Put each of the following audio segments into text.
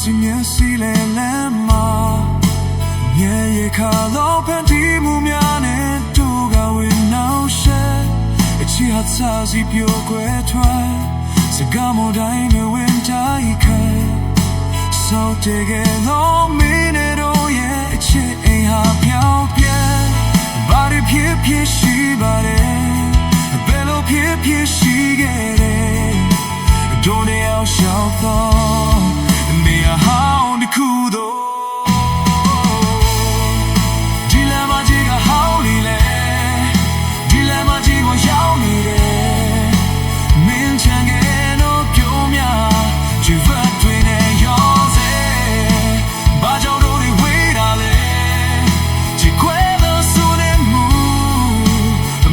စီလေလမ်းမှာမြေရခါလို့ဖန်တီးမှုများနဲ့တို့ကဝင်နောက်ရှက်အချီဟာစာစီပြိုကွယ်ထွက်စကားမတိုင်းနဲ့ဝင်တိုင်းခဲစောတဲ့ကလုံးမင်းတို့ရဲ့အချစ်အိမ်ဟာပြောင်းပြဲဘာတွေဖြစ်ရှိပါတယ်ဘယ်လိုဖြစ်ရှိခဲ့တယ်တို့နေအောင်ရှောက်တော့နေရာဟောင်းတစ်ခုတော့ဒီလမ်းမကြီးကဟောင်းနေလေဒီလမ်းမကြီးကိုရောက်နေတယ်မင်းချန်ကလို့ပြောများချစ်ဖတ်တွင်နေရောစေဘာကြောင့်တို့တွေဝေးတာလဲချစ်ခွဲလို့ဆိုနေမှု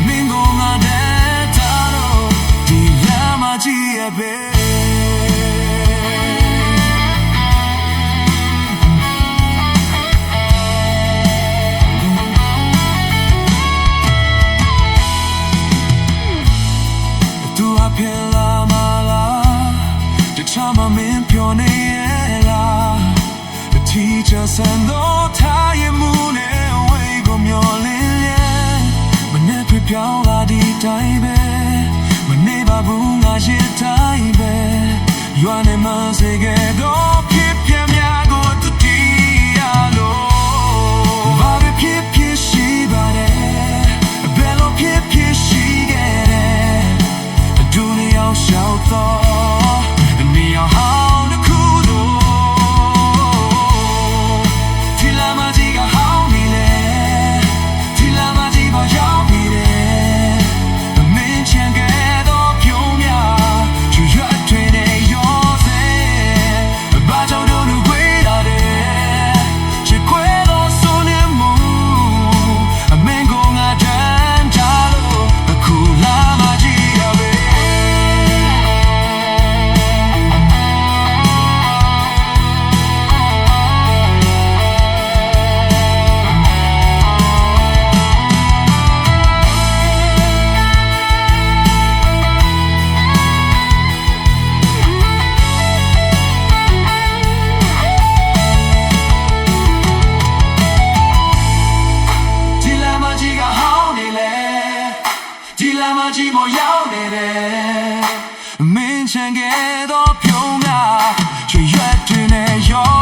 မင်းကငါတဲ့တာတော့ဒီလမ်းမကြီးရဲ့ပဲဖြစ်လာမလားတခြားမမင်းပြောနေရလားတတိချစံတော့ထားရမှုနဲ့ဝေးကိုမျောလင်းလေမနဲ့ပြပြောင်းလာဒီတိုင်းပဲမနေပါဘူးငါရှိတိုင်းပဲရွာနေမှစေခဲ့တော့ဖြစ်ပြများကိုတတိရလို့ဘာဖြစ်ရှိပါတယ်ဘယ်လိုဖြစ်ရှိခဲ့တယ်ဒူနီအောင်ရှောက်တော့နေအောင်ဟောင်းတစ်ခုတော့ဒီလမ်းမကြီးကဟောင်းနေလေဒီလမ်းမကြီးပေါ်ရောက်နေတယ်မင်းချန်ခဲ့တော့ပြုံးများချွတ်ထွေနေရောစေဘာကြောင့်တို့လူဝေးလာတယ်ချစ်ခွဲတော့ဆိုနေမှုအမင်းကငါတန်းကြလို့အခုလာမကြီးရပဲဒီလမ်းမကြီးပေါ်ရောက်နေတယ်မင်းချန်ခဲ့တော့ပြုံးကချွေရွက်တွင်နဲ့ရော